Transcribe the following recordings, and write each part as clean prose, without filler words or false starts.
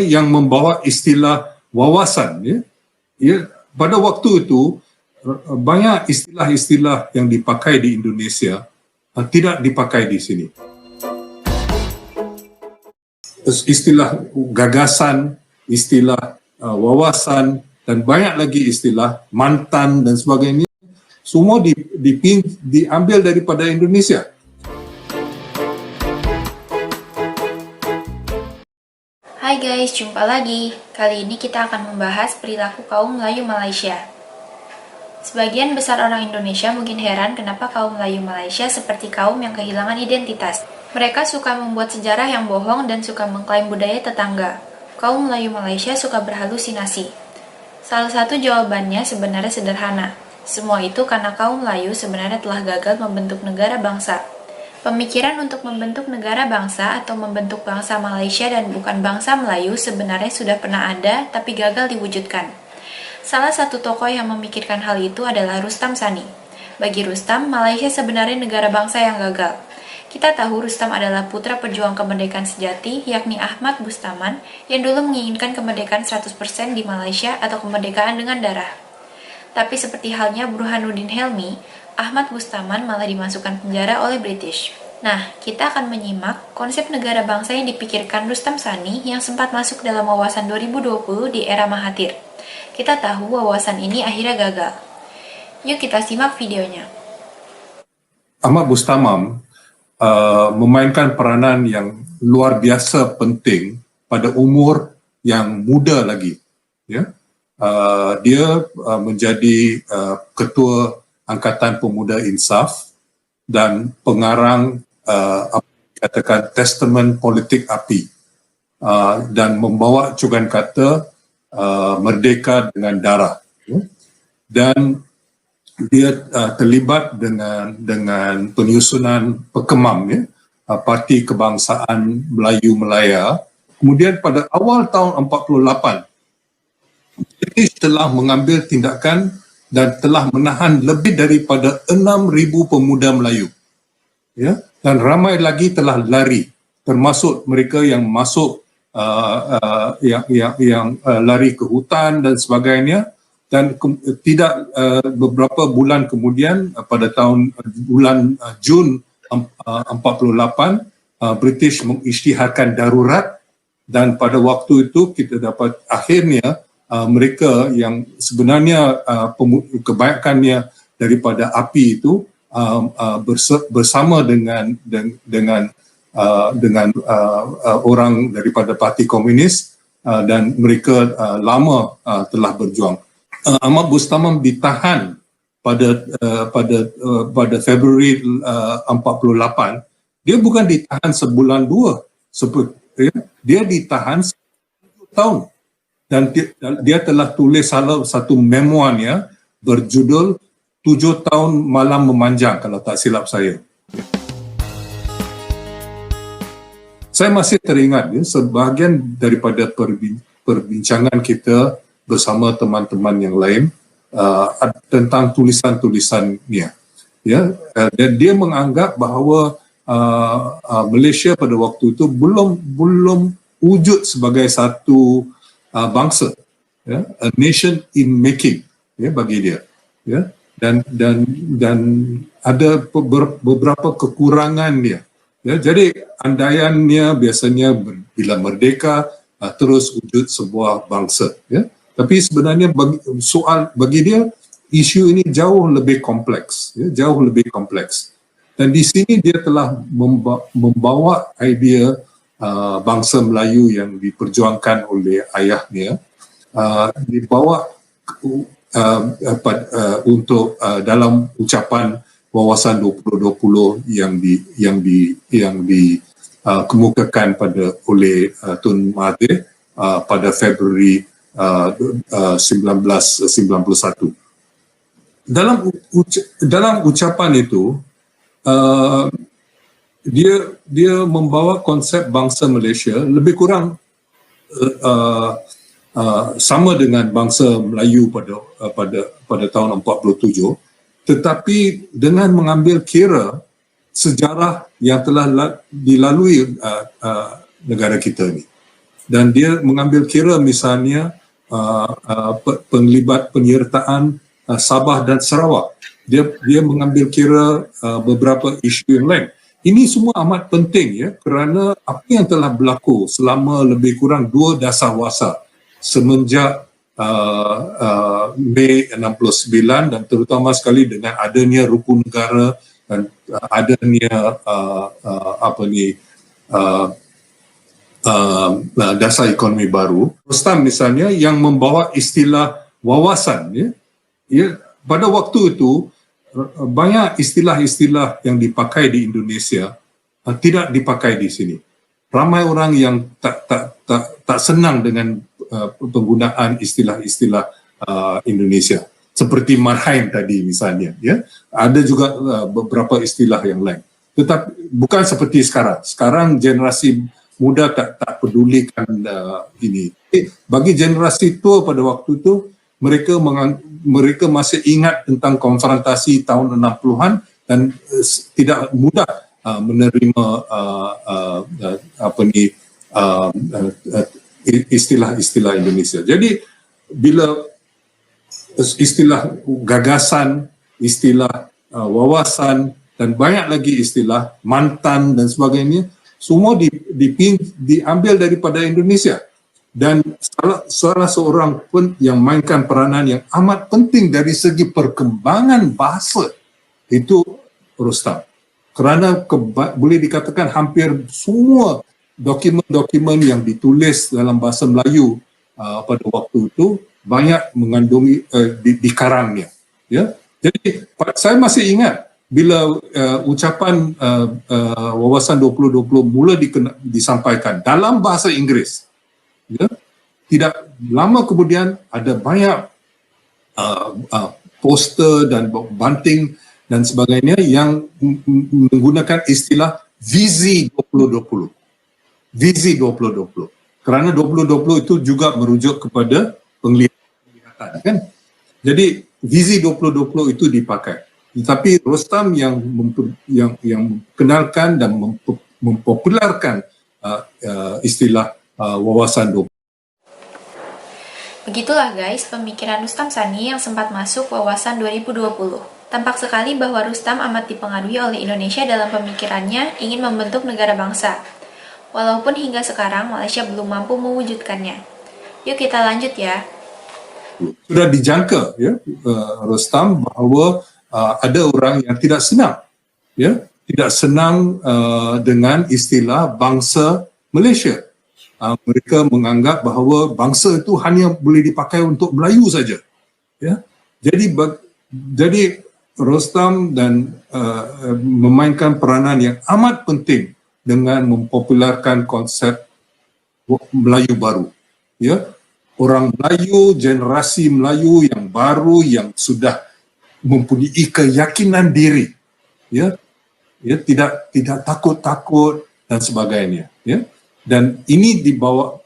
yang membawa istilah wawasan, pada waktu itu banyak istilah-istilah yang dipakai di Indonesia tidak dipakai di sini. Istilah gagasan, istilah wawasan, dan banyak lagi istilah mantan dan sebagainya, semua diambil daripada Indonesia. Hai guys, jumpa lagi. Kali ini kita akan membahas perilaku kaum Melayu Malaysia. Sebagian besar orang Indonesia mungkin heran kenapa kaum Melayu Malaysia seperti kaum yang kehilangan identitas. Mereka suka membuat sejarah yang bohong dan suka mengklaim budaya tetangga. Kaum Melayu Malaysia suka berhalusinasi. Salah satu jawabannya sebenarnya sederhana. Semua itu karena kaum Melayu sebenarnya telah gagal membentuk negara bangsa. Pemikiran untuk membentuk negara bangsa atau membentuk bangsa Malaysia dan bukan bangsa Melayu sebenarnya sudah pernah ada tapi gagal diwujudkan. Salah satu tokoh yang memikirkan hal itu adalah Rustam Sani. Bagi Rustam, Malaysia sebenarnya negara bangsa yang gagal. Kita tahu Rustam adalah putra pejuang kemerdekaan sejati, yakni Ahmad Bustaman, yang dulu menginginkan kemerdekaan 100% di Malaysia atau kemerdekaan dengan darah. Tapi seperti halnya Burhanuddin Helmi, Ahmad Bustaman malah dimasukkan penjara oleh British. Nah, kita akan menyimak konsep negara bangsa yang dipikirkan Rustam Sani yang sempat masuk dalam wawasan 2020 di era Mahathir. Kita tahu wawasan ini akhirnya gagal. Yuk kita simak videonya. Ahmad Bustaman memainkan peranan yang luar biasa penting pada umur yang muda lagi. Dia menjadi ketua Angkatan Pemuda Insaf dan pengarang katakan testament politik API dan membawa cugan kata merdeka dengan darah, dan dia terlibat dengan penyusunan Pekemam, Parti Kebangsaan Melayu Melaya. Kemudian pada awal tahun 48 British telah mengambil tindakan dan telah menahan lebih daripada 6,000 pemuda Melayu. Dan ramai lagi telah lari, termasuk mereka yang masuk yang lari ke hutan dan sebagainya. Dan tidak beberapa bulan kemudian, pada bulan Jun 48, British mengisytiharkan darurat, dan pada waktu itu kita dapat akhirnya mereka yang sebenarnya kebanyakannya daripada API itu bersama dengan orang daripada Parti Komunis, dan mereka lama telah berjuang. Ahmad Bustaman ditahan pada Februari 48. Dia bukan ditahan sebulan dua, dia ditahan 10 tahun. Dan dia telah tulis salah satu memoirnya berjudul 7 tahun Malam Memanjang, kalau tak silap saya. Saya masih teringat sebahagian daripada perbincangan kita bersama teman-teman yang lain tentang tulisan-tulisannya. Dan dia menganggap bahawa Malaysia pada waktu itu belum wujud sebagai satu bangsa, a nation in making, bagi dia, dan ada beberapa kekurangan dia. Jadi andaiannya biasanya bila merdeka terus wujud sebuah bangsa. Tapi sebenarnya bagi dia isu ini jauh lebih kompleks, jauh lebih kompleks. Dan di sini dia telah membawa idea bangsa Melayu yang diperjuangkan oleh ayahnya, dibawa untuk dalam ucapan wawasan 2020 yang dikemukakan oleh Tun Mahathir pada Februari 1991. Dalam ucapan itu, dia membawa konsep bangsa Malaysia lebih kurang sama dengan bangsa Melayu pada tahun 47, tetapi dengan mengambil kira sejarah yang telah dilalui negara kita ni. Dan dia mengambil kira misalnya penglibat penyertaan Sabah dan Sarawak. Dia mengambil kira beberapa isu yang lain. Ini semua amat penting ya, kerana apa yang telah berlaku selama lebih kurang 2 dasarwasa semenjak Mei 69 dan terutama sekali dengan adanya rukun negara dan adanya dasar ekonomi baru. Rostam misalnya yang membawa istilah wawasan ya, pada waktu itu banyak istilah-istilah yang dipakai di Indonesia tidak dipakai di sini. Ramai orang yang tak senang dengan penggunaan istilah-istilah Indonesia seperti marhain tadi misalnya ya. Ada juga beberapa istilah yang lain. Tetapi bukan seperti sekarang. Sekarang generasi muda tak pedulikan ini. Bagi generasi tua pada waktu itu, mereka masih ingat tentang konfrontasi tahun 60-an dan tidak mudah menerima istilah-istilah Indonesia. Jadi bila istilah gagasan, istilah wawasan dan banyak lagi istilah mantan dan sebagainya, semua diambil daripada Indonesia. Dan salah seorang pun yang mainkan peranan yang amat penting dari segi perkembangan bahasa itu Rostam. Kerana boleh dikatakan hampir semua dokumen-dokumen yang ditulis dalam bahasa Melayu pada waktu itu banyak mengandungi dikarangnya. Ya? Jadi saya masih ingat bila ucapan wawasan 2020 mula disampaikan dalam bahasa Inggeris, ya, tidak lama kemudian ada banyak poster dan banting dan sebagainya yang menggunakan istilah Visi 2020. Visi 2020. Kerana 2020 itu juga merujuk kepada penglihatan, kan? Jadi Visi 2020 itu dipakai. Tetapi Rostam yang kenalkan dan mempopularkan istilah wawasan 20. Begitulah guys pemikiran Rustam Sani yang sempat masuk wawasan 2020. Tampak sekali bahwa Rustam amat dipengaruhi oleh Indonesia dalam pemikirannya ingin membentuk negara bangsa. Walaupun hingga sekarang Malaysia belum mampu mewujudkannya. Yuk kita lanjut ya. Sudah dijangka ya Rostam bahawa ada orang yang tidak senang, ya, tidak senang dengan istilah bangsa Malaysia. Mereka menganggap bahawa bangsa itu hanya boleh dipakai untuk Melayu saja. Ya, jadi Rostam dan memainkan peranan yang amat penting dengan mempopularkan konsep Melayu baru. Ya, orang Melayu, generasi Melayu yang baru yang sudah mempunyai keyakinan diri, ya tidak takut-takut dan sebagainya, ya, dan ini dibawa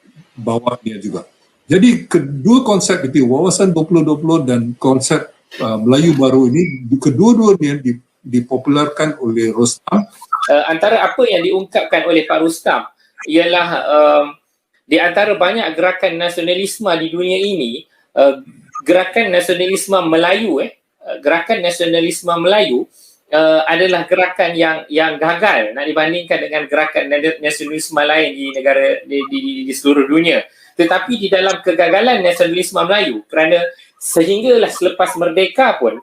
dia juga. Jadi kedua konsep itu, wawasan 2020 dan konsep Melayu baru ini, kedua-duanya dipopularkan oleh Rostam. Antara apa yang diungkapkan oleh Pak Rustam ialah di antara banyak gerakan nasionalisme di dunia ini, gerakan nasionalisme Melayu gerakan nasionalisme Melayu adalah gerakan yang gagal nak dibandingkan dengan gerakan nasionalisme lain di negara di seluruh dunia. Tetapi di dalam kegagalan nasionalisme Melayu, kerana sehinggalah selepas merdeka pun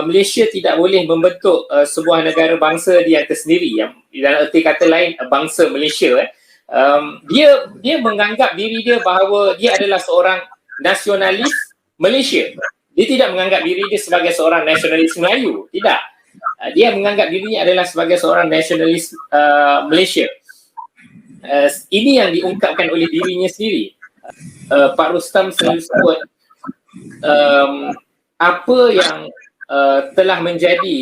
Malaysia tidak boleh membentuk sebuah negara bangsa dia tersendiri, yang dalam erti kata lain bangsa Malaysia, dia menganggap diri dia bahawa dia adalah seorang nasionalis Malaysia. Dia tidak menganggap diri dia sebagai seorang nasionalis Melayu. Tidak. Dia menganggap dirinya adalah sebagai seorang nasionalis Malaysia. Ini yang diungkapkan oleh dirinya sendiri. Pak Rustam selalu sebut apa yang telah menjadi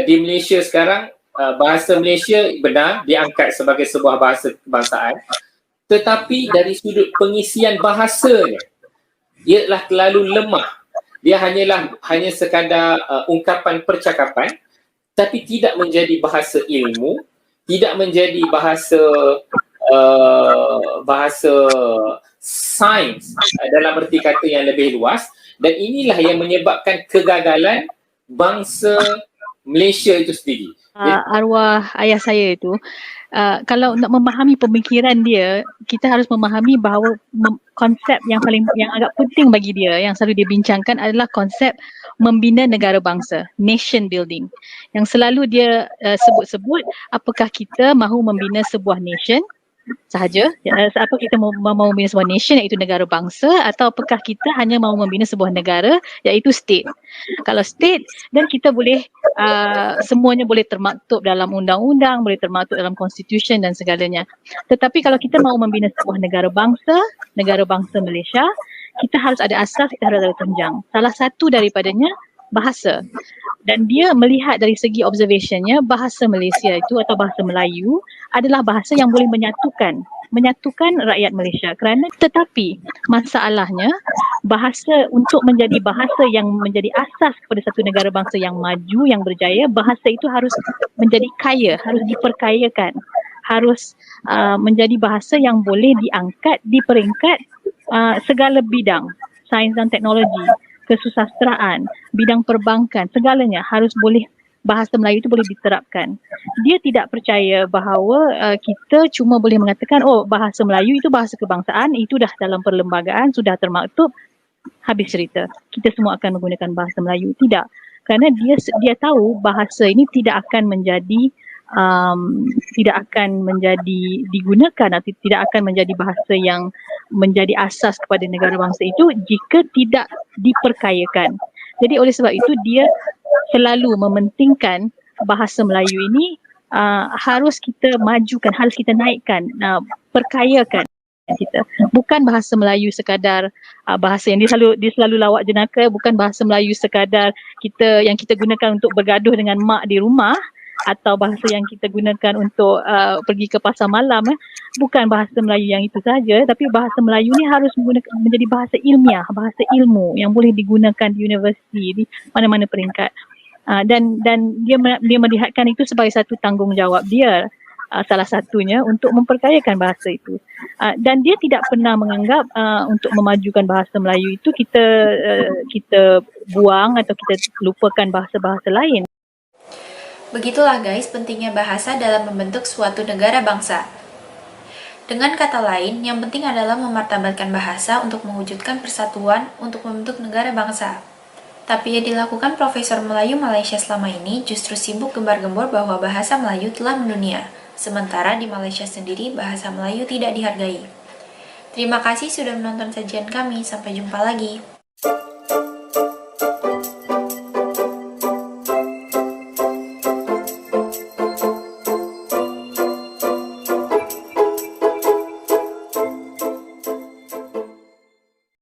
di Malaysia sekarang, bahasa Malaysia benar diangkat sebagai sebuah bahasa kebangsaan, tetapi dari sudut pengisian bahasanya, ialah terlalu lemah. Dia hanya sekadar ungkapan percakapan, tapi tidak menjadi bahasa ilmu, tidak menjadi bahasa sains dalam erti kata yang lebih luas, dan inilah yang menyebabkan kegagalan bangsa Malaysia itu sendiri. Arwah ayah saya itu, kalau nak memahami pemikiran dia, kita harus memahami bahawa konsep yang agak penting bagi dia, yang selalu dia bincangkan adalah konsep membina negara bangsa, nation building. Yang selalu dia sebut-sebut, apakah kita mahu membina sebuah nation sahaja, apa kita mahu membina sebuah nation iaitu negara bangsa, atau apakah kita hanya mahu membina sebuah negara iaitu state. Kalau state, dan kita boleh semuanya boleh termaktub dalam undang-undang, boleh termaktub dalam constitution dan segalanya. Tetapi kalau kita mahu membina sebuah negara bangsa Malaysia, kita harus ada asas, kita harus ada tunjang. Salah satu daripadanya bahasa. Dan dia melihat dari segi observationnya, bahasa Malaysia itu atau bahasa Melayu adalah bahasa yang boleh menyatukan rakyat Malaysia. Tetapi masalahnya, bahasa untuk menjadi bahasa yang menjadi asas kepada satu negara bangsa yang maju, yang berjaya, bahasa itu harus menjadi kaya, harus diperkayakan, harus menjadi bahasa yang boleh diangkat di peringkat segala bidang, sains dan teknologi, kesusasteraan, bidang perbankan, segalanya harus boleh, bahasa Melayu itu boleh diterapkan. Dia tidak percaya bahawa kita cuma boleh mengatakan, oh bahasa Melayu itu bahasa kebangsaan, itu dah dalam perlembagaan, sudah termaktub, habis cerita. Kita semua akan menggunakan bahasa Melayu. Tidak. Kerana dia tahu bahasa ini tidak akan menjadi digunakan atau tidak akan menjadi bahasa yang menjadi asas kepada negara bangsa itu jika tidak diperkayakan. Jadi oleh sebab itu dia selalu mementingkan bahasa Melayu ini harus kita majukan, harus kita naikkan, perkayakan kita. Bukan bahasa Melayu sekadar bahasa yang dia selalu lawak jenaka, bukan bahasa Melayu sekadar yang kita gunakan untuk bergaduh dengan mak di rumah, atau bahasa yang kita gunakan untuk pergi ke pasar malam. Bukan bahasa Melayu yang itu saja, tapi bahasa Melayu ni harus menjadi bahasa ilmiah, bahasa ilmu yang boleh digunakan di universiti, di mana-mana peringkat. Dan dia melihatkan itu sebagai satu tanggungjawab dia, salah satunya untuk memperkayakan bahasa itu. Dan dia tidak pernah menganggap untuk memajukan bahasa Melayu itu kita buang atau kita lupakan bahasa-bahasa lain. Begitulah guys pentingnya bahasa dalam membentuk suatu negara bangsa. Dengan kata lain, yang penting adalah memartabatkan bahasa untuk mewujudkan persatuan untuk membentuk negara bangsa. Tapi yang dilakukan Profesor Melayu Malaysia selama ini justru sibuk gembar-gembor bahwa bahasa Melayu telah mendunia, sementara di Malaysia sendiri bahasa Melayu tidak dihargai. Terima kasih sudah menonton sajian kami, sampai jumpa lagi.